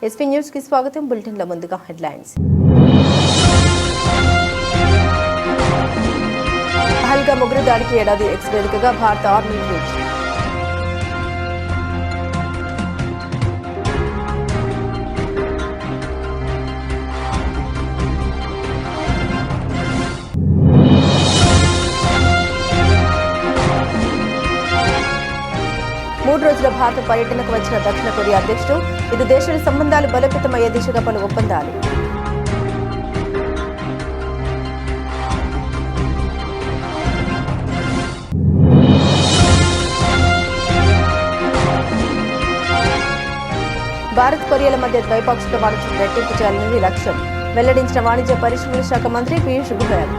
SP news కి స్వాగతం. Bulletin లో ముందుగా హెడ్లైన్స్. పహల్గామ్ ఉగ్రదాడికి ఏడాది ఎక్స్ వేదికగా భారత ఆర్మీ ట్వీట్. మూడు రోజుల భారత పర్యటనకు వచ్చిన దక్షిణ కొరియా అధ్యక్షుడు ఇరు దేశాల సంబంధాలు బలోపేతమయ్యే దిశగా పలు ఒప్పందాలు. భారత్ కొరియాల మధ్య ద్వైపాక్షిక వాణిజ్యం రెట్టింపు చేయాలనేది లక్ష్యం వెల్లడించిన వాణిజ్య పరిశ్రమల శాఖ మంత్రి పీయూష్ గోయల్.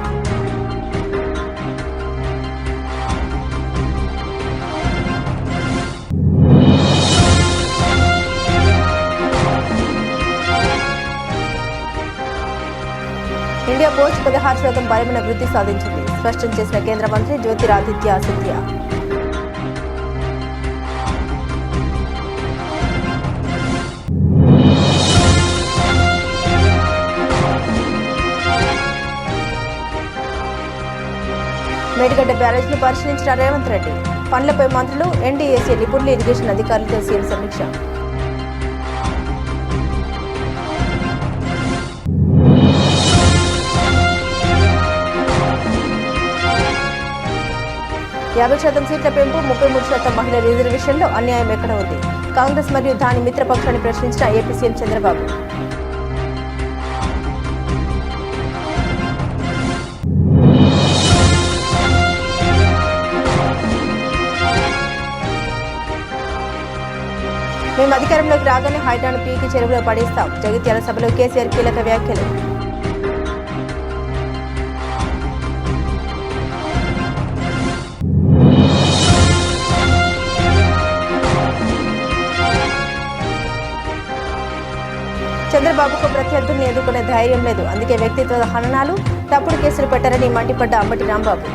ఇండియా పోస్ట్ 16% బలమైన వృద్ధి సాధించింది స్పష్టం చేసిన కేంద్ర మంత్రి జ్యోతిరాదిత్య సింధియా. మేడిగడ్డ బ్యారేజ్ను పరిశీలించిన రేవంత్ రెడ్డి. పనులపై మంత్రులు, ఎన్డీఏసీ నిపుణులు, ఇరిగేషన్ అధికారులతో సీఎం సమీక్ష. యాభై శాతం సీట్ల పెంపు, 33% మహిళల రిజర్వేషన్లో అన్యాయం ఎక్కడ ఉంది? కాంగ్రెస్ మరియు దాని మిత్రపక్షాన్ని ప్రశ్నించిన ఏపీ సీఎం చంద్రబాబు. మేము అధికారంలోకి రాగానే హైడ్రాను పీకి చెరువులో పడేస్తాం. జగిత్యాల సభలో కేసీఆర్ కీలక వ్యాఖ్యలు. చంద్రబాబుకు ప్రత్యర్థుల్ని ఎదుర్కొనే ధైర్యం లేదు, అందుకే వ్యక్తిత్వ హననాలు, తప్పుడు కేసులు పెట్టారని మండిపడ్డ అంబటి రాంబాబు.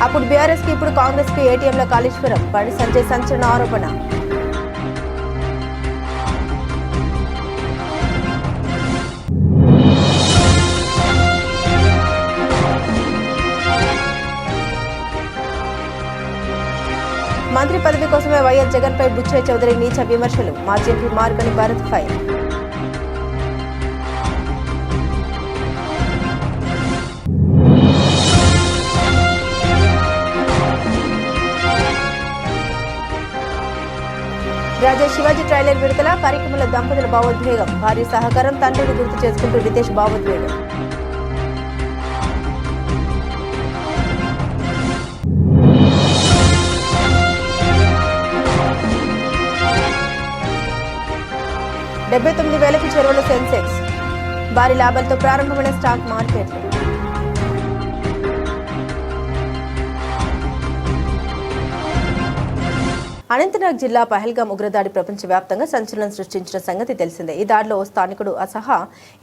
అప్పుడు బీఆర్ఎస్ కి, ఇప్పుడు కాంగ్రెస్ కి ఏటీఎంలో కాళేశ్వరం. బండి సంజయ్ సంచలన ఆరోపణ. మంత్రి పదవి కోసమే వైఎస్ జగన్ పై బుచ్చయ్య చౌదరి నీచ విమర్శలు. మాజీ ఎంపీ మార్గని భారత్ ఫైర్. రాజా శివాజీ ట్రైలర్ విడుదల కార్యక్రమంలో దంపతుల భావోద్వేగం. భార్య సహకారం, తండ్రిని గుర్తు చేసుకుంటూ రితేష్ భావోద్వేగం. $79,000కు చేరువలో సెన్సెక్స్. భారీ లాభాలతో ప్రారంభమైన స్టాక్ మార్కెట్లు. అనంతనాగ్ జిల్లా పహల్గామ్ ఉగ్రదాడి ప్రపంచవ్యాప్తంగా సంచలనం సృష్టించిన సంగతి తెలిసిందే. ఈ దాడిలో ఓ స్థానికుడు సహా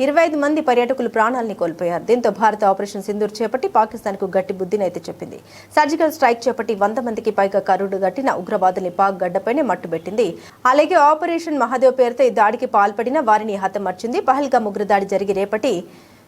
25 మంది పర్యాటకులు ప్రాణాలని కోల్పోయారు. దీంతో భారత ఆపరేషన్ సింధూర్ చేపట్టి పాకిస్తాన్కు గట్టి బుద్ధినైతే చెప్పింది. సర్జికల్ స్ట్రైక్ చేపట్టి 100 మందికి పైగా కరుడు గట్టిన ఉగ్రవాదుల్ని పాక్ గడ్డపైనే మట్టుబెట్టింది. అలాగే ఆపరేషన్ మహాదేవ్ పేరుతో ఈ దాడికి పాల్పడిన వారిని హతమార్చింది. పహల్గామ్ ఉగ్రదాడి జరిగి రేపటి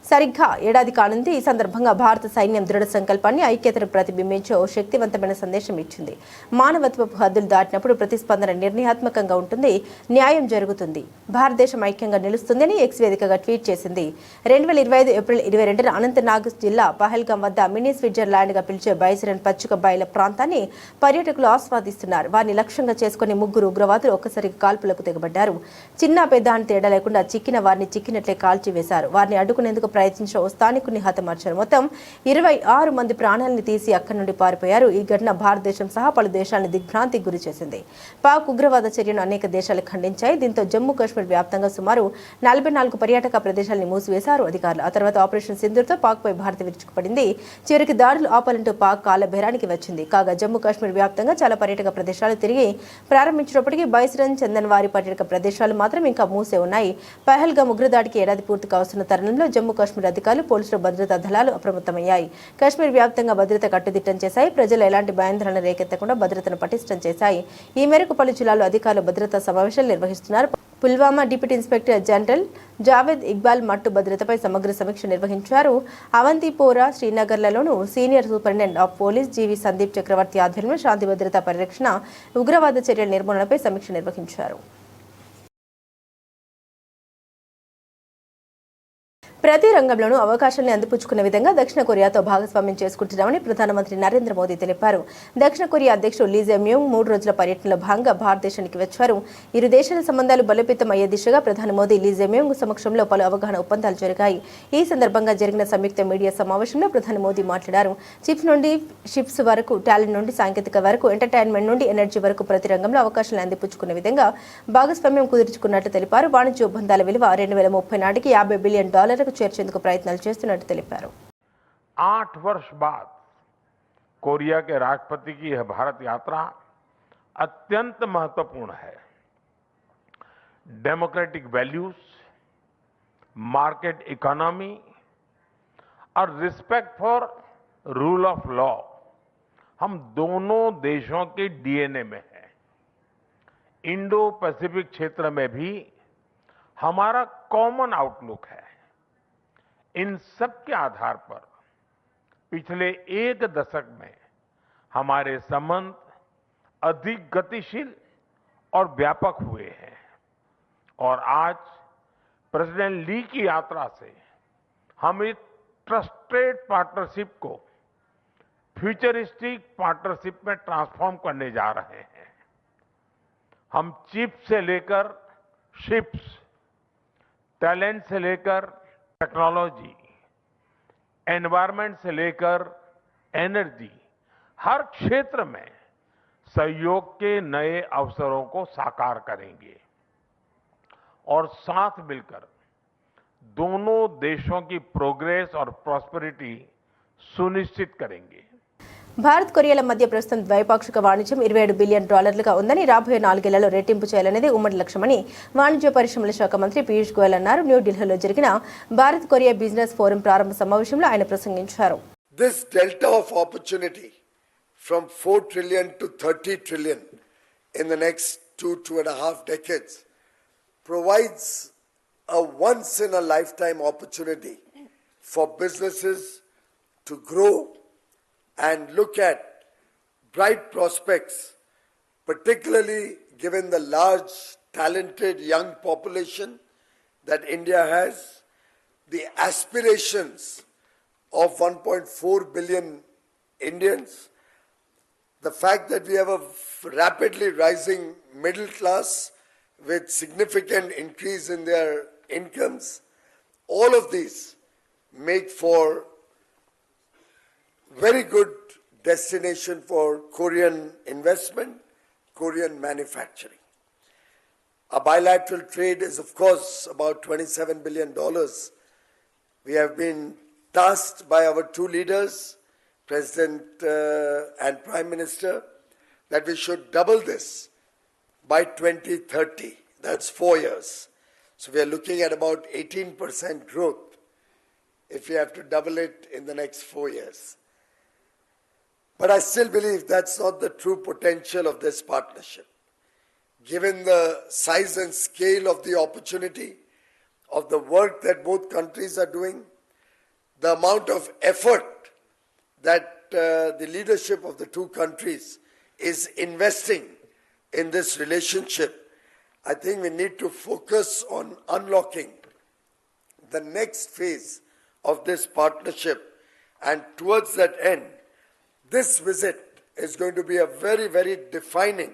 సరిగ్గా ఏడాది కానుంది. ఈ సందర్భంగా భారత సైన్యం దృఢ సంకల్పాన్ని, ఐక్యతను ప్రతిబింబించే ఓ శక్తివంతమైన సందేశం ఇచ్చింది. మానవత్వపు హద్దులు దాటినప్పుడు ప్రతిస్పందన నిర్ణయాత్మకంగా ఉంటుంది, న్యాయం జరుగుతుంది, భారతదేశం ఐక్యంగా నిలుస్తుందని ఎక్స్ వేదికగా ట్వీట్ చేసింది. 2025 ఏప్రిల్ 22న అనంతనాగ్ జిల్లా పహల్గామ్ వద్ద మినీ స్విట్జర్లాండ్ గా పిలిచే బైసరన్ పచ్చిక బయల ప్రాంతాన్ని పర్యాటకులు ఆస్వాదిస్తున్నారు. వారిని లక్ష్యంగా చేసుకుని 3 ఉగ్రవాదులు ఒక్కసారిగా కాల్పులకు దిగబడ్డారు. చిన్న పెద్ద అని తేడా లేకుండా చిక్కిన వారిని చిక్కినట్లే కాల్చివేశారు. వారిని అడ్డుకునేందుకు ప్రయత్నించిన ఓ స్థానికుడిని హతమార్చారు. మొత్తం 26 మంది ప్రాణాలను తీసి అక్కడి నుండి పారిపోయారు. ఈ ఘటన భారతదేశం సహా పలు దేశాలను దిగ్భ్రాంతికి గురి చేసింది. పాక్ ఉగ్రవాద చర్యను అనేక దేశాలు ఖండించాయి. దీంతో జమ్మూ కాశ్మీర్ వ్యాప్తంగా సుమారు 44 పర్యాటక ప్రదేశాలను మూసివేశారు అధికారులు. ఆ తర్వాత ఆపరేషన్ సింధూర్తో పాక్పై భారత్ విరుచుకుపడింది. చివరికి దాడులు ఆపాలంటూ పాక్ కాలబేరానికి వచ్చింది. కాగా జమ్మూ కాశ్మీర్ వ్యాప్తంగా చాలా పర్యాటక ప్రదేశాలు తిరిగి ప్రారంభించినప్పటికీ బైస్రన్, చందన్వారి పర్యాటక ప్రదేశాలు మాత్రం ఇంకా మూసే ఉన్నాయి. పహల్గామ్ ఉగ్రదాడికి ఏడాది పూర్తి కావస్తున్న తరుణంలో జమ్మూ కాశ్మీర్ అధికారులు, పోలీసులు, భద్రతా దళాలు అప్రమత్తమయ్యాయి. కాశ్మీర్ వ్యాప్తంగా భద్రత కట్టుదిట్టం చేశాయి. ప్రజలు ఎలాంటి భయాందోళన రేకెత్తకుండా భద్రతను పటిష్టం చేశాయి. ఈ మేరకు పలు జిల్లాల్లో అధికారులు భద్రతా సమావేశాలు నిర్వహిస్తున్నారు. Pulwama deputy inspector general Javed Iqbal మట్టు భద్రతపై సమగ్ర సమీక్ష నిర్వహించారు. అవంతిపోరా, శ్రీనగర్లలోనూ సీనియర్ సూపరింటెండెంట్ ఆఫ్ పోలీస్ జీవి సందీప్ చక్రవర్తి ఆధ్వర్యంలో శాంతి భద్రతా పరిరక్షణ, ఉగ్రవాద చర్యల నిర్మూలనపై సమీక్ష నిర్వహించారు. ప్రతి రంగంలోనూ అవకాశాలను అందిపుచ్చుకునే విధంగా దక్షిణ కొరియాతో భాగస్వామ్యం చేసుకుంటున్నామని ప్రధానమంత్రి నరేంద్ర మోదీ తెలిపారు. దక్షిణ కొరియా అధ్యక్షుడు లీ జెమ్యూంగ్ 3 రోజుల పర్యటనలో భాగంగా భారతదేశానికి వచ్చారు. ఇరు దేశాల సంబంధాలు బలోపేతం అయ్యే దిశగా ప్రధాని మోదీ, లీ జెమ్యూంగ్ సమక్షంలో పలు అవగాహన ఒప్పందాలు జరిగాయి. ఈ సందర్భంగా జరిగిన సంయుక్త మీడియా సమావేశంలో ప్రధాని మోదీ మాట్లాడారు. చిప్స్ నుండి షిప్స్ వరకు, టాలెంట్ నుండి సాంకేతిక వరకు, ఎంటర్టైన్మెంట్ నుండి ఎనర్జీ వరకు ప్రతి రంగంలో అవకాశాలను అందిపుచ్చుకునే విధంగా భాగస్వామ్యం కుదుర్చుకున్నట్లు తెలిపారు. వాణిజ్య ఒప్పందాల విలువ 2030 నాటికి $50 బిలియన్ చేర్చేందుకు ప్రయత్నాలు చేస్తున్నట్టు తెలిపారు. 8 वर्ष बाद कोरिया के राष्ट्रपति की यह भारत यात्रा अत्यंत महत्वपूर्ण है. डेमोक्रेटिक वैल्यूज, मार्केट इकोनॉमी और respect for rule of law हम दोनों देशों के डीएनए में है. इंडो पैसिफिक क्षेत्र में भी हमारा कॉमन आउटलुक है. इन सब के आधार पर पिछले 1 दशक में हमारे संबंध अधिक गतिशील और व्यापक हुए हैं और आज प्रेसिडेंट ली की यात्रा से हम इस ट्रस्टेड पार्टनरशिप को फ्यूचरिस्टिक पार्टनरशिप में ट्रांसफॉर्म करने जा रहे हैं. हम चिप से लेकर शिप्स, टैलेंट से लेकर टेक्नोलॉजी, एनवायरमेंट से लेकर एनर्जी, हर क्षेत्र में सहयोग के नए अवसरों को साकार करेंगे और साथ मिलकर दोनों देशों की प्रोग्रेस और प्रॉस्पेरिटी सुनिश्चित करेंगे. భారత్ కొరియాల మధ్య ప్రస్తుతం ద్వైపాక్షిక వాణిజ్యం $27 బిలియన్ ఉందని, రాబోయే 4 ఏళ్లలో రెట్టింపు చేయాలనేది ఉమ్మడి లక్ష్యమని వాణిజ్య పరిశ్రమల శాఖ మంత్రి పీయూష్ గోయల్ అన్నారు. న్యూఢిల్లీలో జరిగిన భారత్ కొరియా బిజినెస్ ఫోరం ప్రారంభ సమావేశంలో ఆయన ప్రసంగించారు. This delta of opportunity from 4 trillion to 30 trillion in the next 2.5 decades provides a once in a lifetime opportunity for businesses to grow and look at bright prospects, particularly given the large, talented young population that India has, the aspirations of 1.4 billion Indians, the fact that we have a rapidly rising middle class with significant increase in their incomes, all of these make for very good destination for Korean investment, Korean manufacturing. Our bilateral trade is of course about $27 billion. We have been tasked by our 2 leaders, President and Prime Minister, that we should double this by 2030. That's 4 years. So we are looking at about 18% growth if we have to double it in the next 4 years. But I still believe that's not the true potential of this partnership. Given the size and scale of the opportunity, of the work that both countries are doing, the amount of effort that the leadership of the 2 countries is investing in this relationship, I think we need to focus on unlocking the next phase of this partnership. And towards that end, this visit is going to be a very, very defining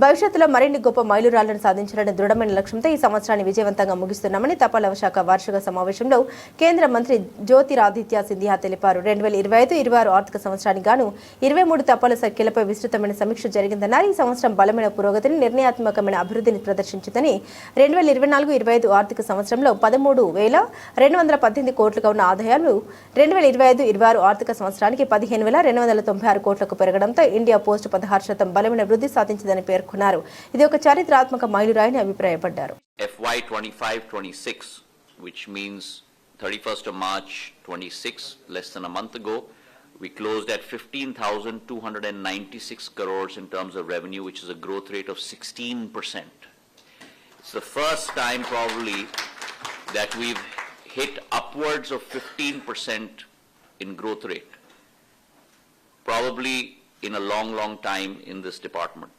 భవిష్యత్తులో మరిన్ని గొప్ప మైలురాళ్లను సాధించాలనే దృఢమైన లక్ష్యంతో ఈ సంవత్సరాన్ని విజయవంతంగా ముగిస్తున్నామని తపాలా శాఖ వార్షిక సమావేశంలో కేంద్ర మంత్రి జ్యోతిరాదిత్య సింధియా తెలిపారు. 2025-26 ఆర్థిక సంవత్సరానికి గాను 23 తపాలా సంఖ్యలపై విస్తృతమైన సమీక్ష జరిగిందన్నారు. ఈ సంవత్సరం బలమైన పురోగతిని, నిర్ణయాత్మకమైన అభివృద్ధిని ప్రదర్శించిందని 2024-25 ఆర్థిక సంవత్సరంలో 13,218 కోట్లుగా ఉన్న ఆదాయాలు 2025-26 ఆర్థిక సంవత్సరానికి 15,296 కోట్లకు పెరగడంతో ఇండియా పోస్ట్ 16% బలమైన వృద్ధి సాధించిందని పేర్కొన్నారు. ఇది ఒక చారిత్రాత్మక మైలురాయిని అభిప్రాయపడ్డారు. FY 25-26, which means 31st of March 26, less than a month ago, we closed at 15,296 crores in terms of revenue, which is a growth rate of 16%. It's the first time probably that we've hit upwards of 15% in growth rate, probably in a long time in this department.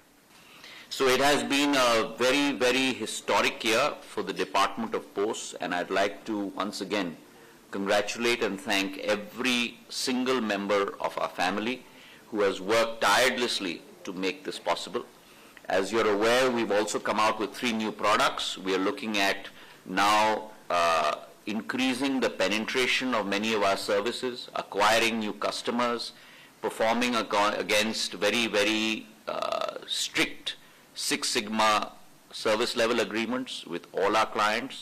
So it has been a very historic year for the Department of Posts, and I'd like to once again congratulate and thank every single member of our family who has worked tirelessly to make this possible. As you're aware, we've also come out with 3 new products. We are looking at now increasing the penetration of many of our services, acquiring new customers, performing against very strict Six Sigma service level agreements with all our clients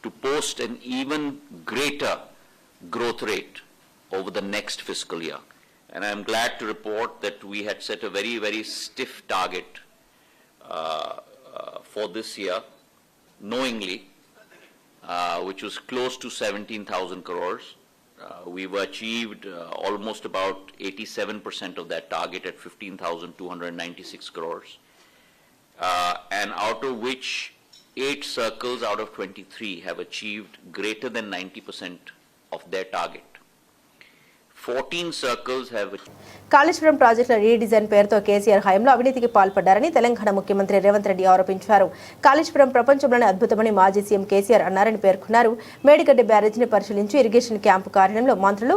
to post an even greater growth rate over the next fiscal year. And I'm glad to report that we had set a very stiff target for this year, knowingly, which was close to 17,000 crores. We've achieved almost about 87% of that target at 15,296 crores. And out of which 8 circles out of 23 have achieved greater than 90% of their target. 14 circles have Kaleshwaram ప్రాజెక్టుల redesign పేరుతో కేసీఆర్ హయాంలో అవినీతికి పాల్పడ్డారని తెలంగాణ ముఖ్యమంత్రి రేవంత్ రెడ్డి ఆరోపించారు. కాళేశ్వరం ప్రపంచంలోనే అద్భుతమని మాజీ CM KCR అన్నారని పేర్కొన్నారు. మేడిగడ్డ బ్యారేజీని పరిశీలించి ఇరిగేషన్ క్యాంపు కార్యాలయంలో మంత్రులు,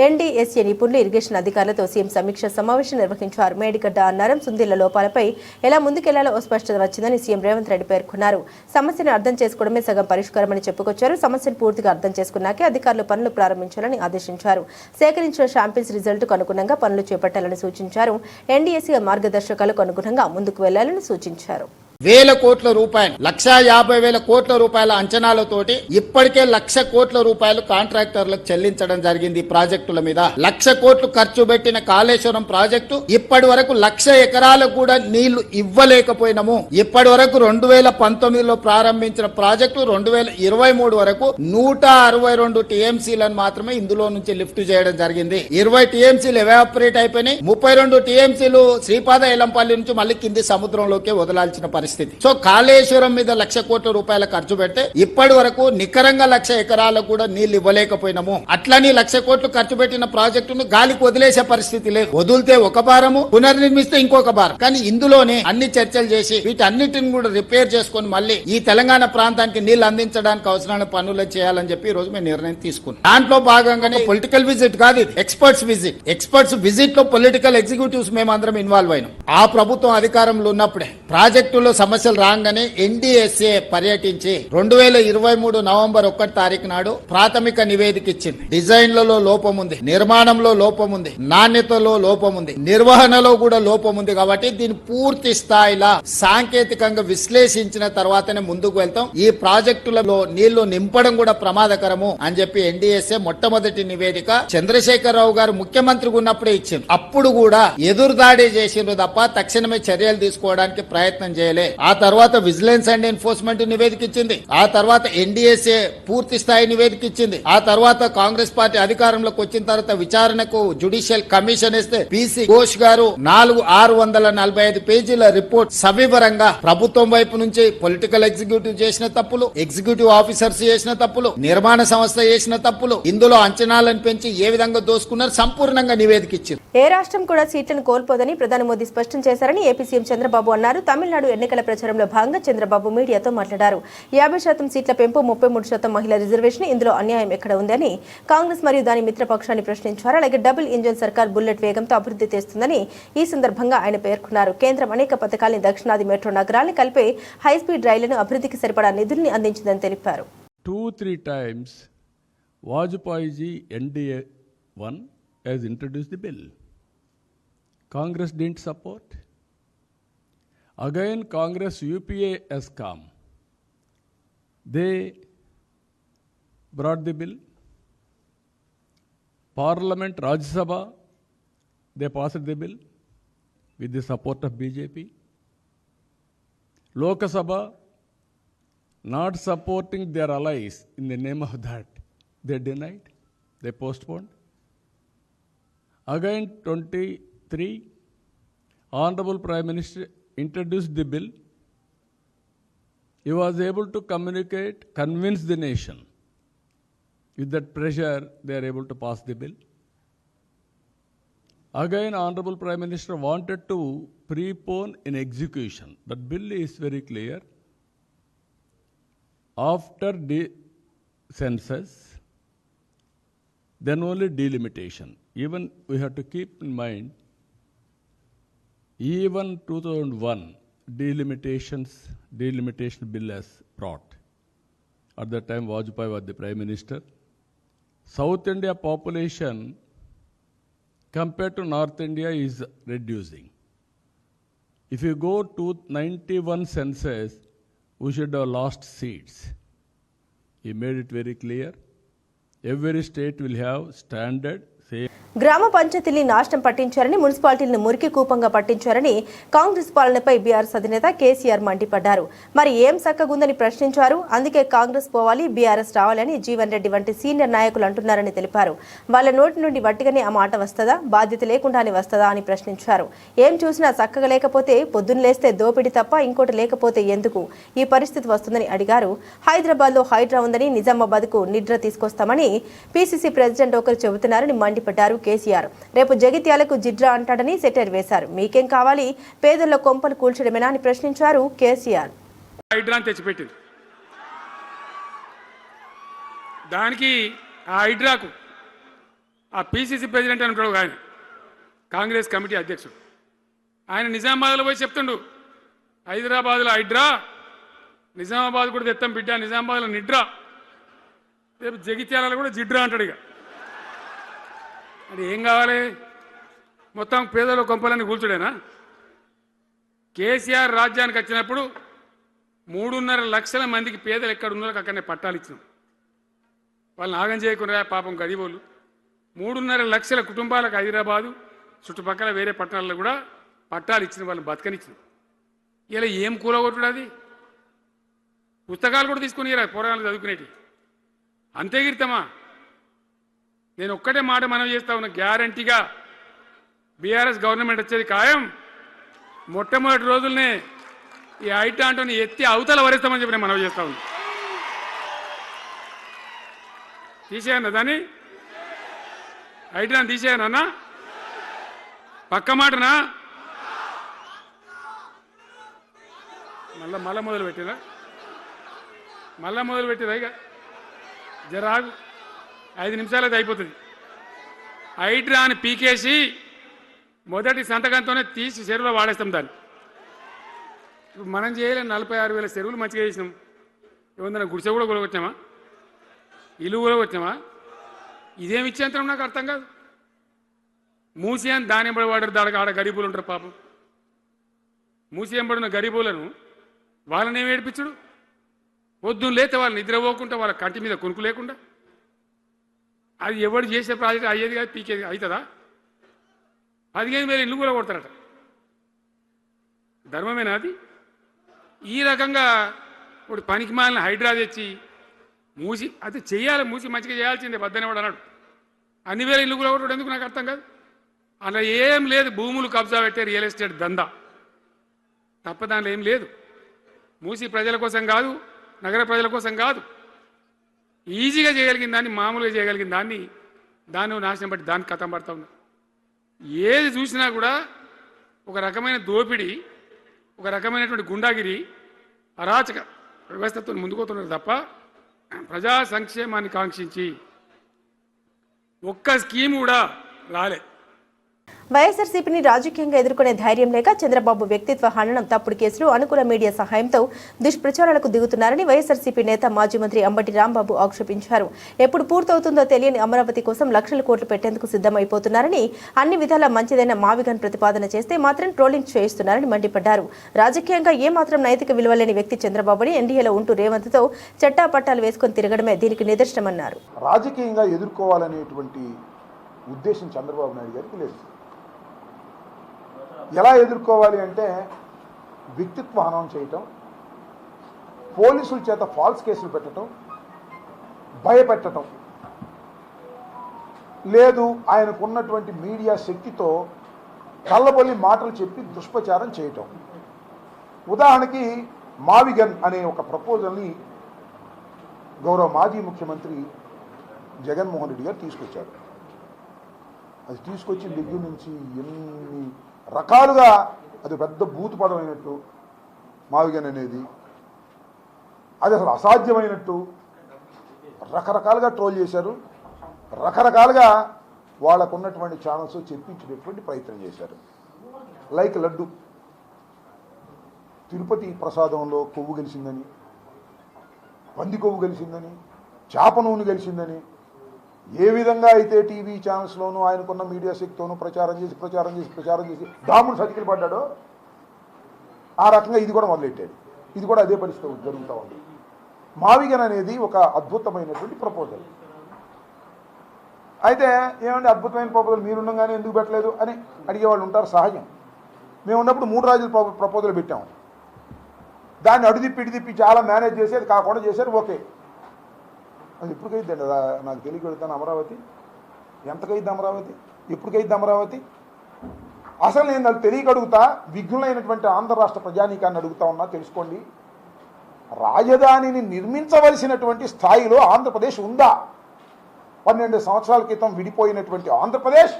ఎన్డీఎస్ఏ నిపుణులు, ఇరిగేషన్ అధికారులతో సీఎం సమీక్ష సమావేశం నిర్వహించారు. మేడిగడ్డ అన్నారం, సుందిళ్ల లోపాలపై ఎలా ముందుకెళ్లాలో స్పష్టత వచ్చిందని సీఎం రేవంత్ రెడ్డి పేర్కొన్నారు. సమస్యను అర్థం చేసుకోవడమే సగం పరిష్కారమని చెప్పుకొచ్చారు. సమస్యను పూర్తిగా అర్థం చేసుకున్నాకే అధికారులు పనులు ప్రారంభించాలని ఆదేశించారు. సేకరించిన శాంపిల్స్ రిజల్ట్కు అనుగుణంగా పనులు చేపట్టాలని సూచించారు. ఎన్డీఎస్ఏ మార్గదర్శకాలకు అనుగుణంగా ముందుకు వెళ్లాలని సూచించారు. వేల కోట్ల రూపాయలు 1,50,000 కోట్ల రూపాయల అంచనాలతోటి ఇప్పటికే 1,00,000 కోట్ల రూపాయలు కాంట్రాక్టర్లకు చెల్లించడం జరిగింది. ఈ ప్రాజెక్టుల మీద 1,00,000 కోట్లు ఖర్చు పెట్టిన కాళేశ్వరం ప్రాజెక్టు ఇప్పటి వరకు 1,00,000 ఎకరాలకు కూడా నీళ్లు ఇవ్వలేకపోయినాము. ఇప్పటి వరకు 2019లో ప్రారంభించిన ప్రాజెక్టు 2023 వరకు 162 టీఎంసీలను మాత్రమే ఇందులో నుంచి లిఫ్ట్ చేయడం జరిగింది. 20 టీఎంసీలు ఎవాపరేట్ అయిపోయినాయి. 32 టీఎంసీలు శ్రీపాద ఎలంపల్లి నుంచి మళ్ళీ కింది సముద్రంలోకి వదలాల్సిన పరిస్థితి. సో కాళేశ్వరం మీద 1,00,000 కోట్ల రూపాయల ఖర్చు పెడితే ఇప్పటి వరకు నికరంగా 1,00,000 ఎకరాలకు కూడా నీళ్లు ఇవ్వలేకపోయినాము. అట్లని 1,00,000 కోట్లు ఖర్చు పెట్టిన ప్రాజెక్టును గాలికి వదిలేసే పరిస్థితి లేదు. వదిలితే ఒక భారము, పునర్నిర్మిస్తే ఇంకొక భారం. కానీ ఇందులోనే అన్ని చర్చలు చేసి వీటన్నిటిని కూడా రిపేర్ చేసుకుని మళ్ళీ ఈ తెలంగాణ ప్రాంతానికి నీళ్లు అందించడానికి అవసరమైన పనులు చేయాలని చెప్పి ఈ రోజు మేము నిర్ణయం తీసుకున్నాం. దాంట్లో భాగంగానే పొలిటికల్ విజిట్ కాదు, ఎక్స్పర్ట్స్ విజిట్. ఎక్స్పర్ట్స్ విజిట్ లో పొలిటికల్ ఎగ్జిక్యూటివ్స్ మేమందరం ఇన్వాల్వ్ అయినాం. ఆ ప్రభుత్వం అధికారంలో ఉన్నప్పుడే ప్రాజెక్టులో సమస్యలు రాగానే ఎన్డీఎస్ఏ పర్యటించి 2023 నవంబర్ 1 తారీఖు నాడు ప్రాథమిక నివేదిక ఇచ్చింది. డిజైన్లలో లోపం ఉంది, నిర్మాణంలో లోపం ఉంది, నాణ్యతలో లోపం ఉంది, నిర్వహణలో కూడా లోపం ఉంది. కాబట్టి దీన్ని పూర్తి స్థాయిలో సాంకేతికంగా విశ్లేషించిన తర్వాతనే ముందుకు వెళ్తాం. ఈ ప్రాజెక్టులలో నీళ్లు నింపడం కూడా ప్రమాదకరము అని చెప్పి ఎన్డీఎస్ఏ మొట్టమొదటి నివేదిక చంద్రశేఖరరావు గారు ముఖ్యమంత్రిగా ఉన్నప్పుడే ఇచ్చింది. అప్పుడు కూడా ఎదురుదాడి చేసిండ్రు తప్ప తక్షణమే చర్యలు తీసుకోవడానికి ప్రయత్నం చేయలే. ఆ తర్వాత విజిలెన్స్ అండ్ ఎన్ఫోర్స్మెంట్ నివేదిక ఇచ్చింది. ఆ తర్వాత ఎన్డీఎస్ఏ పూర్తి స్థాయి నివేదిక ఇచ్చింది. ఆ తర్వాత కాంగ్రెస్ పార్టీ అధికారంలోకి వచ్చిన తర్వాత విచారణకు జ్యుడిషియల్ కమిషన్ ఇస్తే పీసీ ఘోష్ గారు 645 పేజీల రిపోర్ట్ సవివరంగా ప్రభుత్వం వైపు నుంచి పొలిటికల్ ఎగ్జిక్యూటివ్ చేసిన తప్పులు, ఎగ్జిక్యూటివ్ ఆఫీసర్స్ చేసిన తప్పులు, నిర్మాణ సంస్థ చేసిన తప్పులు, ఇందులో అంచనాలను పెంచి ఏ విధంగా దోసుకున్నారు సంపూర్ణంగా నివేదిక ఇచ్చింది. ఏ రాష్ట్రం కూడా సీట్లను కోల్పోదని ప్రధాని మోదీ స్పష్టం చేశారని ఏపీ సీఎం చంద్రబాబు అన్నారు. తమిళనాడు ఎన్నికల ఎన్నికల ప్రచారంలో భాగంగా చంద్రబాబు మీడియాతో మాట్లాడారు. 50% సీట్ల పెంపు, 33% మహిళా రిజర్వేషన్, ఇందులో అన్యాయం ఎక్కడ ఉందని కాంగ్రెస్ మరియు దాని మిత్రపక్షాన్ని ప్రశ్నించారు. అలాగే డబుల్ ఇంజన్ సర్కార్ బుల్లెట్ వేగంతో అభివృద్ధి చేస్తుందని ఈ సందర్భంగా ఆయన పేర్కొన్నారు. కేంద్రం అనేక పథకాలను దక్షిణాది మెట్రో నగరాలను కలిపే హైస్పీడ్ రైళ్లను అభివృద్ధికి సరిపడా నిధుల్ని అందించిందని తెలిపారు. 2-3 times Vajpayee ji NDA 1 has introduced the bill. Congress didn't support. Again Congress UPA has come. They brought the bill. Parliament Rajya Sabha, they passed the bill with the support of BJP. Lok Sabha not supporting their allies in the name of that. They denied, they postponed. Again 23, Honorable Prime Minister introduced the bill. He was able to communicate, convince the nation. With that pressure, they are able to pass the bill. Again, Honorable Prime Minister wanted to prepone in execution. That bill is very clear. After the census, then only delimitation. Even we have to keep in mind, even 2001 delimitation bill has brought. At that time, Vajpayee was the Prime Minister. South India population compared to North India is reducing. If you go to 91 census, we should have lost seats. He made it very clear. Every state will have standard, same. గ్రామ పంచాయతీల్ని నాశనం పట్టించారని, మున్సిపాలిటీలను మురికి కూపంగా పట్టించారని కాంగ్రెస్ పాలనపై BRS అధినేత కేసీఆర్ మండిపడ్డారు. మరి ఏం చక్కగుందని ప్రశ్నించారు. అందుకే కాంగ్రెస్ పోవాలి, బీఆర్ఎస్ రావాలని జీవన్ రెడ్డి వంటి సీనియర్ నాయకులు అంటున్నారని తెలిపారు. వాళ్ళ నోటి నుండి వట్టిగానే ఆ మాట వస్తుందా, బాధ్యత లేకుండానే వస్తుందా అని ప్రశ్నించారు. ఏం చూసినా చక్కగా లేకపోతే పొద్దున్న లేస్తే దోపిడీ తప్ప ఇంకోటి లేకపోతే ఎందుకు ఈ పరిస్థితి వస్తుందని అడిగారు. హైదరాబాద్లో హైడ్రా ఉందని, నిజామాబాద్కు నిద్ర తీసుకొస్తామని పీసీసీ ప్రెసిడెంట్ ఒకరు చెబుతున్నారని మండిపడ్డారు కేసీఆర్. రేపు జగిత్యాలకు జిడ్రా అంటాడని సెటర్ వేశారు. మీకేం కావాలి, పేదల్లో కొంపలు కూల్చడమేనా అని ప్రశ్నించారు కేసీఆర్. హైడ్రాని తెచ్చిపెట్టింది. దానికి ఆ హైడ్రాకు ఆ పీసీసీ ప్రెసిడెంట్ అని ఉంటాడు ఆయన, కాంగ్రెస్ కమిటీ అధ్యక్షుడు. ఆయన నిజామాబాద్లో పోయి చెప్తుండు, హైదరాబాద్లో హైడ్రా, నిజామాబాద్ కూడా తెత్తం బిడ్డ, నిజామాబాద్లో నిడ్రా, రేపు జగిత్యాలలో కూడా జిడ్రా అంటాడు. ఇక అది ఏం కావాలి, మొత్తం పేదల కొంపలన్నీ కూల్చుడేనా? కేసీఆర్ రాజ్యానికి వచ్చినప్పుడు 3.5 లక్షల మందికి పేదలు ఎక్కడ ఉన్నారో అక్కడనే పట్టాలు ఇచ్చినాం. వాళ్ళని ఆగం చేయకుండా పాపం గరీబోళ్ళు 3.5 లక్షల కుటుంబాలకు హైదరాబాదు చుట్టుపక్కల వేరే పట్టణాల్లో కూడా పట్టాలు ఇచ్చిన వాళ్ళని బతకనిచ్చినాం. ఇలా ఏం కూలగొట్టుడు అది? పుస్తకాలు కూడా తీసుకుని పోరాటాలు చదువుకునేటి అంతే గిరితమా? నేను ఒక్కటే మాట మనవి చేస్తా ఉన్నా, గ్యారంటీగా బీఆర్ఎస్ గవర్నమెంట్ వచ్చేది ఖాయం. మొట్టమొదటి రోజుల్నే ఈ హైడ్రా అంటోని ఎత్తి అవతల వరేస్తామని చెప్పి నేను మనవి చేస్తా ఉన్నా. తీసేయన్నా దాన్ని, హైడ్రాని తీసేయనన్నా? పక్క మాటనా? మళ్ళా మొదలు పెట్టిరా, ఇక జరాగు, 5 నిమిషాలది అయిపోతుంది. హైడ్రాని పీకేసి మొదటి సంతకంతోనే తీసి చెరువులో వాడేస్తాం దాన్ని. ఇప్పుడు మనం చేయలేం, 46,000 చెరువులు మంచిగా చేసినాం. ఏమన్నా గుడిసె కూడా కొలగొచ్చామా, ఇల్లు కూడా వచ్చామా? ఇదేమి ఇచ్చేంతరం నాకు అర్థం కాదు. మూసి అని దాని ఎంబడి వాడారు, దానికి ఆడ గరీబులు ఉంటారు పాపం. మూసి ఎంబడిన గరీబులను వాళ్ళని ఏమి ఏడిపించడు? పొద్దున్న లేతే వాళ్ళు నిద్ర పోకుండా, వాళ్ళ కంటి మీద కొనుక్కు లేకుండా. అది ఎవరు చేసే ప్రాజెక్ట్ అయ్యేది కాదు, పీకేది అవుతుందా? 15,000 ఇల్లు కూడా కొడతారట. ధర్మమేనా అది? ఈ రకంగా ఇప్పుడు పనికి మాలిన హైడ్రా తెచ్చి మూసి అది చెయ్యాలి, మూసి మంచిగా చేయాల్సిందే, బద్దనేవాడు అన్నాడు. అన్ని వేల ఇల్లు కూడా కొట్టడం ఎందుకు నాకు అర్థం కాదు. అలా ఏం లేదు, భూములు కబ్జా పెట్టే రియల్ ఎస్టేట్ దందా తప్ప దానిలో ఏం లేదు. మూసి ప్రజల కోసం కాదు, నగర ప్రజల కోసం కాదు, ఈజీగా చేయగలిగిన దాన్ని, మామూలుగా చేయగలిగిన దాన్ని నాశనం బట్టి దానికి కథం పడతా ఉన్నా. ఏది చూసినా కూడా ఒక రకమైన దోపిడీ, ఒక రకమైనటువంటి గుండాగిరి అరాచక వ్యవస్థతో ముందుకుతున్నారు తప్ప ప్రజా సంక్షేమాన్ని కాంక్షించి ఒక్క స్కీమ్ కూడా రాలే. వైఎస్ఆర్సీపీని రాజకీయంగా ఎదుర్కొనే ధైర్యం లేక చంద్రబాబు వ్యక్తిత్వ హననం, తప్పుడు కేసులు, అనుకూల మీడియా సహాయంతో దుష్ప్రచారాలకు దిగుతున్నారని వైఎస్ఆర్సీపీ నేత మాజీ మంత్రి అంబటి రాంబాబు ఆక్షేపించారు. ఎప్పుడు పూర్తవుతుందో తెలియని అమరావతి కోసం లక్షల కోట్లు పెట్టేందుకు సిద్ధమైపోతున్నారని, అన్ని విధాలా మంచిదైన మావిగన్ ప్రతిపాదన చేస్తే మాత్రం ట్రోలింగ్ చేయిస్తున్నారని మండిపడ్డారు. రాజకీయంగా ఏమాత్రం నైతిక విలువలేని వ్యక్తి చంద్రబాబుని ఎన్డీఏలో ఉంటూ రేవంత్తో చట్టాపట్టాలు వేసుకొని తిరగడమే దీనికి నిదర్శనమన్నారు. రాజకీయంగా ఎదుర్కోవాలనేటువంటి ఉద్దేశం చంద్రబాబు నాయుడు గారికి లేదు. ఎలా ఎదుర్కోవాలి అంటే వ్యక్తిత్వ హననం చేయటం, పోలీసుల చేత ఫాల్స్ కేసులు పెట్టడం, భయపెట్టడం, లేదు ఆయనకున్నటువంటి మీడియా శక్తితో కళ్ళబొల్లి మాటలు చెప్పి దుష్ప్రచారం చేయటం. ఉదాహరణకి మావిగన్ అనే ఒక ప్రపోజల్ని గౌరవ మాజీ ముఖ్యమంత్రి జగన్మోహన్ రెడ్డి గారు తీసుకొచ్చారు. అది తీసుకొచ్చిన దగ్గర నుంచి ఎన్ని రకాలుగా అది పెద్ద బూతు పదమైనట్టు, మావిగన్ అనేది అది అసలు అసాధ్యమైనట్టు రకరకాలుగా ట్రోల్ చేశారు. రకరకాలుగా వాళ్ళకు ఉన్నటువంటి ఛానల్స్ చెప్పించేటటువంటి ప్రయత్నం చేశారు. లైక్ లడ్డు, తిరుపతి ప్రసాదంలో కొవ్వు గెలిచిందని, పంది కొవ్వు గెలిచిందని, చేప నూనె గెలిచిందని, ఏ విధంగా అయితే టీవీ ఛానల్స్లోనూ ఆయనకున్న మీడియా శక్తితోనూ ప్రచారం చేసి దాముడు సతికిలు పడ్డాడో ఆ రకంగా ఇది కూడా మొదలెట్టాడు. ఇది కూడా అదే పరిస్థితి జరుగుతూ ఉంది. మావిగన్ అనేది ఒక అద్భుతమైనటువంటి ప్రపోజల్. అయితే ఏమంటే అద్భుతమైన ప్రపోజల్ మీరుండగానే ఎందుకు పెట్టలేదు అని అడిగేవాళ్ళు ఉంటారు, సహజం. మేము ఉన్నప్పుడు 3 రాజుల ప్రపోజల్ పెట్టాము. దాన్ని అడిదిప్పి చాలా మేనేజ్ చేసి అది కాకుండా చేశారు. ఓకే, అది ఎప్పటికైద్దండి నాకు తెలియగలుగుతాను. అమరావతి ఎంతకైద్ది? అమరావతి ఎప్పటికైద్ది? అమరావతి అసలు నేను నాకు తెలియగలుగుతా. విఘ్నులైనటువంటి ఆంధ్ర రాష్ట్ర ప్రజానీకాన్ని అడుగుతా ఉన్నా, తెలుసుకోండి. రాజధానిని నిర్మించవలసినటువంటి స్థాయిలో ఆంధ్రప్రదేశ్ ఉందా? 12 సంవత్సరాల క్రితం విడిపోయినటువంటి ఆంధ్రప్రదేశ్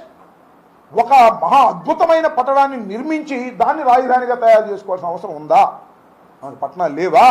ఒక మహా అద్భుతమైన పట్టణాన్ని నిర్మించి దాన్ని రాజధానిగా తయారు చేసుకోవాల్సిన అవసరం ఉందా? మనకు పట్టణాలు లేవా?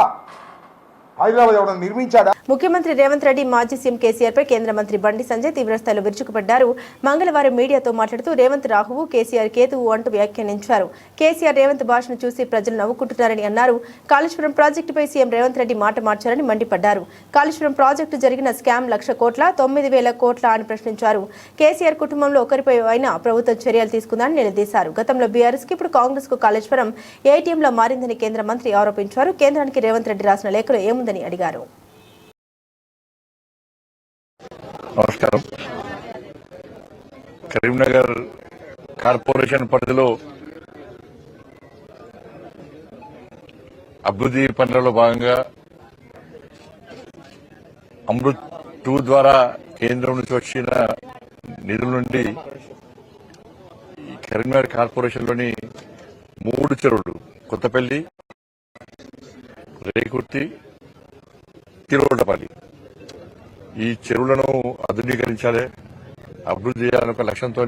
హైదరాబాద్ ఎవరైనా నిర్మించాడా? ముఖ్యమంత్రి రేవంత్ రెడ్డి మాజీ సీఎం కేసీఆర్ పై కేంద్ర మంత్రి బండి సంజయ్ తీవ్రస్థాయిలో విరుచుకుపడ్డారు. మంగళవారం మీడియాతో మాట్లాడుతూ రేవంత్ రాహువు, కేసీఆర్ కేతువు అంటూ వ్యాఖ్యానించారు. కేసీఆర్ రేవంత్ భాషను చూసి ప్రజలు నవ్వుకుంటున్నారని అన్నారు. కాళేశ్వరం ప్రాజెక్టుపై సీఎం రేవంత్ రెడ్డి మాట మార్చారని మండిపడ్డారు. కాళేశ్వరం ప్రాజెక్టు జరిగిన స్కామ్ 1,00,000 కోట్ల 9,000 కోట్ల అని ప్రశ్నించారు. కేసీఆర్ కుటుంబంలో ఒకరిపై అయినా ప్రభుత్వం చర్యలు తీసుకుందని నిలదీశారు. గతంలో బీఆర్ఎస్ కి ఇప్పుడు కాంగ్రెస్ కు కాళేశ్వరం ఏటీఎంలో మారిందని కేంద్ర మంత్రి ఆరోపించారు. కేంద్రానికి రేవంత్ రెడ్డి రాసిన లేఖలో ఏముందని అడిగారు. నమస్కారం. కరీంనగర్ కార్పొరేషన్ పరిధిలో అభివృద్ధి పనులలో భాగంగా అమృత్ 2 ద్వారా కేంద్రం నుంచి వచ్చిన నిధుల నుండి ఈ కరీంనగర్ కార్పొరేషన్లోని 3 చెరువులు, కొత్తపల్లి, రేకుర్తి, తిరువటపల్లి, ఈ చెరువులను ఆధునీకరించాలి, అభివృద్ధి చేయాలనే ఒక లక్ష్యంతో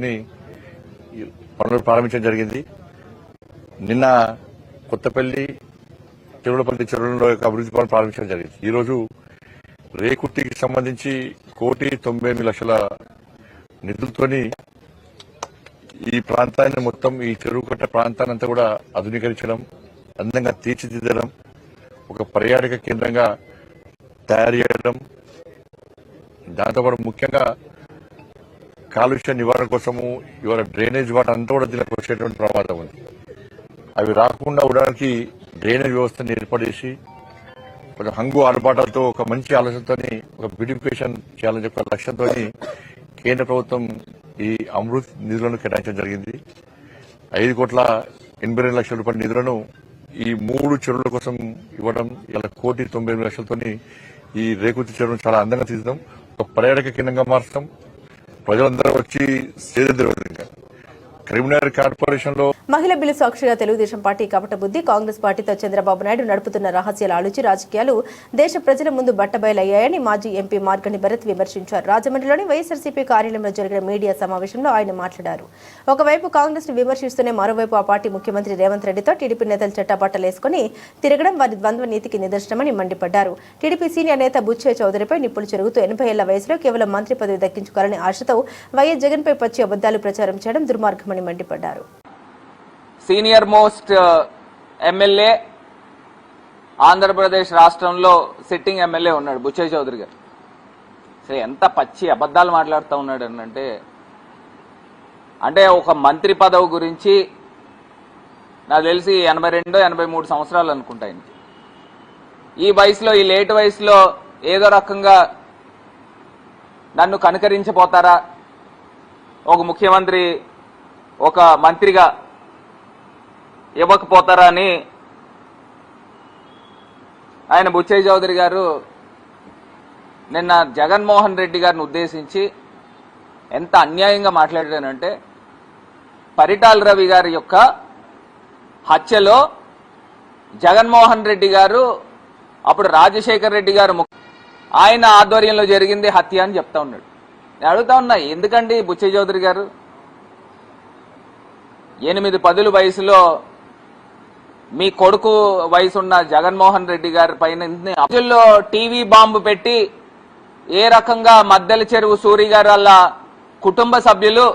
పనులు ప్రారంభించడం జరిగింది. నిన్న కొత్తపల్లి, తిరువటపల్లి చెరువులలో అభివృద్ధి పనులు ప్రారంభించడం జరిగింది. ఈరోజు రేకుర్తికి సంబంధించి 1,98,00,000 నిధులతోని ఈ ప్రాంతాన్ని మొత్తం, ఈ చెరువు కట్ట ప్రాంతాన్ని అంతా కూడా ఆధునీకరించడం, అందంగా తీర్చిదిద్దడం, ఒక పర్యాటక కేంద్రంగా తయారు చేయడం, దాంతోపాటు ముఖ్యంగా కాలుష్య నివారణ కోసము ఇవాళ డ్రైనేజ్ వాటర్ అంతా కూడా దీనికి వచ్చేటువంటి ప్రమాదం ఉంది. అవి రాకుండా ఉండడానికి డ్రైనేజ్ వ్యవస్థను ఏర్పాటు చేసి కొంచెం హంగు ఆర్భాటాలతో ఒక మంచి ఆలోచనతో ఒక బ్యూటిఫికేషన్ చేయాలని చెప్పే లక్ష్యంతో కేంద్ర ప్రభుత్వం ఈ అమృత్ నిధులను కేటాయించడం జరిగింది. 5,82,00,000 రూపాయల నిధులను ఈ 3 చెరువుల కోసం ఇవ్వడం, ఇలా 1,98,00,000 ఈ రేకుర్తి చెరువును చాలా అందంగా తీర్చడం, ఒక పర్యాటక కేంద్రంగా మార్చడం, ప్రజలందరూ వచ్చి సేద విధంగా కరీంనగర్ కార్పొరేషన్ లో మహిళ బిల్లు సాక్షిగా తెలుగుదేశం పార్టీ కపట బుద్ధి, కాంగ్రెస్ పార్టీతో చంద్రబాబు నాయుడు నడుపుతున్న రహస్యాల ఆలోచి రాజకీయాలు దేశ ప్రజల ముందు బట్టబయలయ్యాయని మాజీ ఎంపీ మార్గని భరత్ విమర్శించారు. రాజమండ్రిలోని వైఎస్ఆర్సీపీ కార్యాలయంలో జరిగిన మీడియా సమావేశంలో ఆయన మాట్లాడారు. ఒకవైపు కాంగ్రెస్ ను విమర్శిస్తూనే మరోవైపు ఆ పార్టీ ముఖ్యమంత్రి రేవంత్ రెడ్డితో టీడీపీ నేతలు చట్టాపట్టలేసుకుని తిరగడం వారి ద్వంద్వ నీతికి నిదర్శనమని మండిపడ్డారు. టీడీపీ సీనియర్ నేత బుచ్చయ్య చౌదరిపై నిప్పులు చెరుగుతూ 80 ఏళ్ల వయసులో కేవలం మంత్రి పదవి దక్కించుకోవాలని ఆశతో వైఎస్ జగన్పై పచ్చి అబద్దాలు ప్రచారం చేయడం దుర్మార్గమని మండిపడ్డారు. సీనియర్ మోస్ట్ ఎమ్మెల్యే, ఆంధ్రప్రదేశ్ రాష్ట్రంలో సిట్టింగ్ ఎమ్మెల్యే ఉన్నాడు బుచ్చయ్య చౌదరి గారు. సరే, ఎంత పచ్చి అబద్దాలు మాట్లాడుతూ ఉన్నాడు అంటే ఒక మంత్రి పదవి గురించి నాకు తెలిసి 82-83 సంవత్సరాలు అనుకుంటా. ఈ వయసులో, ఈ లేట్ వయసులో ఏదో రకంగా నన్ను కనుకరించబోతారా, ఒక ముఖ్యమంత్రి ఒక మంత్రిగా ఇవ్వకపోతారా అని ఆయన బుచ్చయ్య చౌదరి గారు నిన్న జగన్మోహన్ రెడ్డి గారిని ఉద్దేశించి ఎంత అన్యాయంగా మాట్లాడానంటే, పరిటాల రవి గారి యొక్క హత్యలో జగన్మోహన్ రెడ్డి గారు, అప్పుడు రాజశేఖర్ రెడ్డి గారు ఆయన ఆధ్వర్యంలో జరిగింది హత్య అని చెప్తా ఉన్నాడు. నేను అడుగుతా ఉన్నా, ఎందుకండి బుచ్చయ్య చౌదరి గారు 8-10 వయసులో మీ కొడుకు వయసున్న జగన్మోహన్ రెడ్డి గారి పైన అసలు టీవీ బాంబు పెట్టి ఏ రకంగా మద్దెల చెరువు సూరి గారు వాళ్ళ కుటుంబ సభ్యులు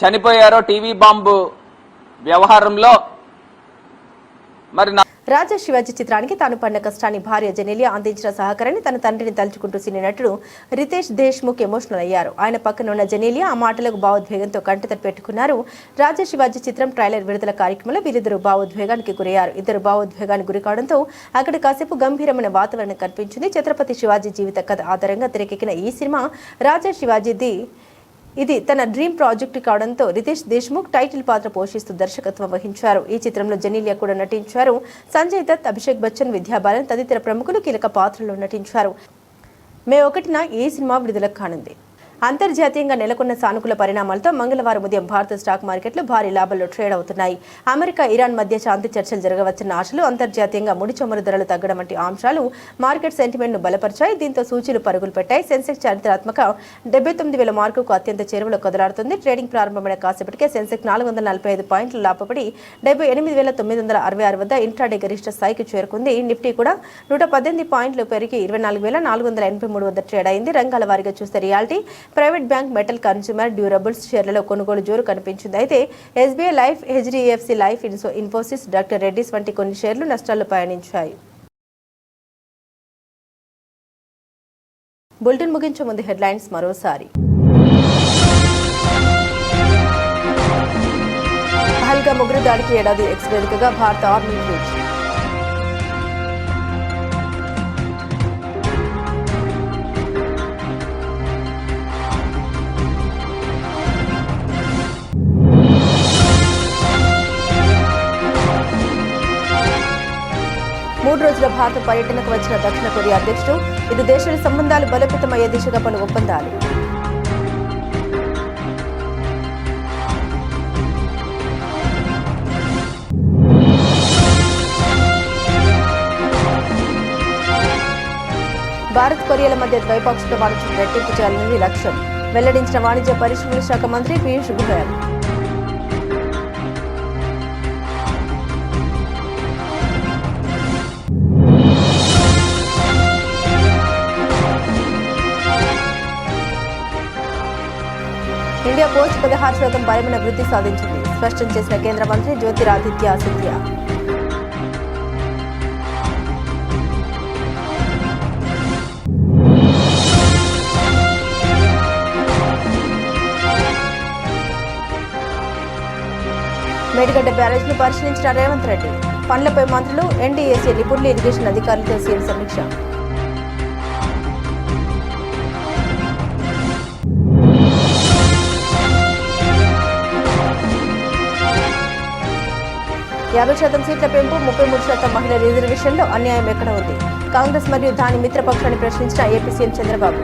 చనిపోయారో టీవీ బాంబు వ్యవహారంలో, మరి రాజా శివాజీ చిత్రానికి తాను పడిన కష్టాన్ని భార్య జెనెలియా అందించిన సహకారాన్ని తన తండ్రిని తలుచుకుంటూ సినీ నటుడు రితేష్ దేశ్ముఖ్ ఎమోషనల్ అయ్యారు. ఆయన పక్కన ఉన్న జెనెలియా ఆ మాటలకు భావోద్వేగంతో కంటతడి పెట్టుకున్నారు. రాజా శివాజీ చిత్రం ట్రైలర్ విడుదల కార్యక్రమంలో వీరిద్దరు భావోద్వేగానికి గురయ్యారు. ఇద్దరు భావోద్వేగానికి గురి కావడంతో అక్కడ కాసేపు గంభీరమైన వాతావరణం కనిపించింది. ఛత్రపతి శివాజీ జీవిత కథ ఆధారంగా తెరకెక్కిన ఈ సినిమా రాజా శివాజీది ఇది తన డ్రీమ్ ప్రాజెక్టు కావడంతో రితేష్ దేశ్ముఖ్ టైటిల్ పాత్ర పోషిస్తూ దర్శకత్వం వహించారు. ఈ చిత్రంలో జెనెలియా కూడా నటించారు. సంజయ్ దత్, అభిషేక్ బచ్చన్, విద్యా బాలన్ తదితర ప్రముఖులు కీలక పాత్రల్లో నటించారు. మే 1న ఈ సినిమా విడుదల కానుంది. అంతర్జాతీయంగా నెలకొన్న సానుకూల పరిణామాలతో మంగళవారం ఉదయం భారత స్టాక్ మార్కెట్లు భారీ లాభాల్లో ట్రేడ్ అవుతున్నాయి. అమెరికా, ఇరాన్ మధ్య శాంతి చర్చలు జరగవచ్చన్న ఆశలు, అంతర్జాతీయంగా ముడి చమురు ధరలు తగ్గడం వంటి అంశాలు మార్కెట్ సెంటిమెంట్ ను బలపరిచాయి. దీంతో సూచీలు పరుగులు పెట్టాయి. సెన్సెక్స్ చారిత్రాత్మక 79,000 మార్కుకు అత్యంత చేరువలో కదలాడుతుంది. ట్రేడింగ్ ప్రారంభమైన కాసేపటికే సెన్సెక్స్ 445 పాయింట్లు లాభపడి 78,966 వద్ద ఇంట్రాడే గరిష్ట స్థాయికి చేరుకుంది. నిఫ్టీ కూడా 118 పాయింట్లు పెరిగి 24,483 వద్ద ట్రేడ్ అయింది. రంగాల వారీగా చూస్తే reality, private bank, metal, consumer durables షేర్లలో కొనుగోలు జోరు కనిపించింది. అయితే SBI life, HDFC life, Infosys, doctor Reddy's వంటి కొన్ని షేర్లు నష్టాల్లో పయనించాయి. బులెటిన్ ముగించే ముందు హెడ్లైన్స్ మరోసారి. పహల్గామ్ ఉగ్ర దాడికి ఏడాది ఎక్స్ వేదికగా భారత ఆర్మీ ట్వీట్. మూడు రోజుల భారత పర్యటనకు వచ్చిన దక్షిణ కొరియా అధ్యక్షుడు. ఇరు దేశాల సంబంధాలు బలోపేతమయ్యే దిశగా పలు ఒప్పందాలు. భారత్ కొరియాల మధ్య ద్వైపాక్షిక వాణిజ్యం రెట్టింపు చేయాలన్నది లక్ష్యం వెల్లడించిన వాణిజ్య పరిశ్రమల శాఖ మంత్రి పీయూష్ గోయల్. ఇండియా పోస్ట్ 16% బలమైన వృద్ధి సాధించింది స్పష్టం చేసిన కేంద్ర మంత్రి జ్యోతిరాదిత్య సింధియా. మేడిగడ్డ బ్యారేజ్ను పరిశీలించిన రేవంత్ రెడ్డి. పనులపై మంత్రులు, ఎన్డీఏసీ నిపుణులు, ఇరిగేషన్ అధికారులతో సీఎం సమీక్ష. యాభై శాతం సీట్ల పెంపు, 33% మహిళల రిజర్వేషన్లో అన్యాయం ఎక్కడ ఉంది? కాంగ్రెస్ మరియు దాని మిత్రపక్షాన్ని ప్రశ్నించిన ఏపీ సీఎం చంద్రబాబు.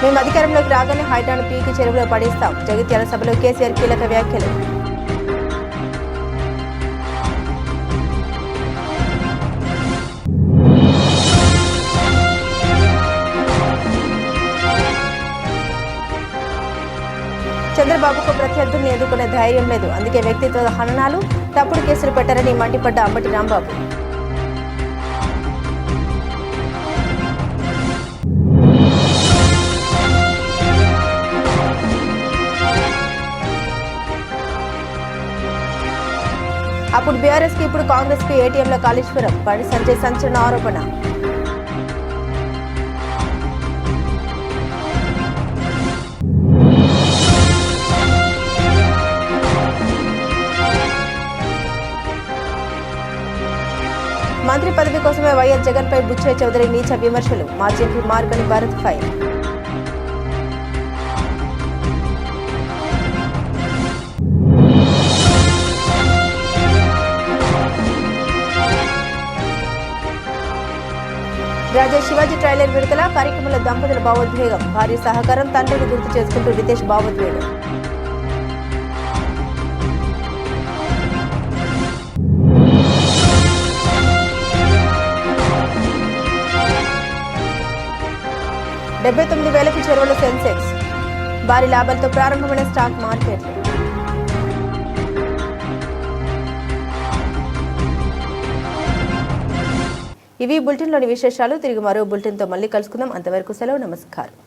మేము అధికారంలోకి రాగానే హైడ్రాను పీకి చెరువులో పడేస్తాం. జగిత్యాల సభలో కేసీఆర్ కీలక వ్యాఖ్యలు. చంద్రబాబుకు ప్రత్యర్థుల్ని ఎదుర్కొనే ధైర్యం లేదు. అందుకే వ్యక్తిత్వ హననాలు, తప్పుడు కేసులు పెట్టారని మండిపడ్డ అంబటి రాంబాబు. అప్పుడు బీఆర్ఎస్ కి ఇప్పుడు కాంగ్రెస్ కి ఏటీఎంలో కాళేశ్వరం. బండి సంజయ్ సంచలన ఆరోపణ. మంత్రి పదవి కోసమే వైఎస్ జగన్ పై బుచ్చయ్య చౌదరి నీచ విమర్శలు. మాజీ ఎంపీ మార్గని భారత్ ఫైర్. రాజా శివాజీ ట్రైలర్ విడుదల. కార్యక్రమంలో దంపతుల భావోద్వేగం. భార్య సహకారం, తండ్రిని గుర్తు చేసుకుంటూ రితేష్ భావోద్వేగం. $79,000కు చెరువుల సెన్సెక్స్. భారీ లాభాలతో ప్రారంభమైన స్టాక్ మార్కెట్లు. ఇవి బులెటిన్లోని విశేషాలు. తిరిగి మరో బులెటిన్తో మళ్ళీ కలుసుకుందాం. అంతవరకు సెలవు. నమస్కారం.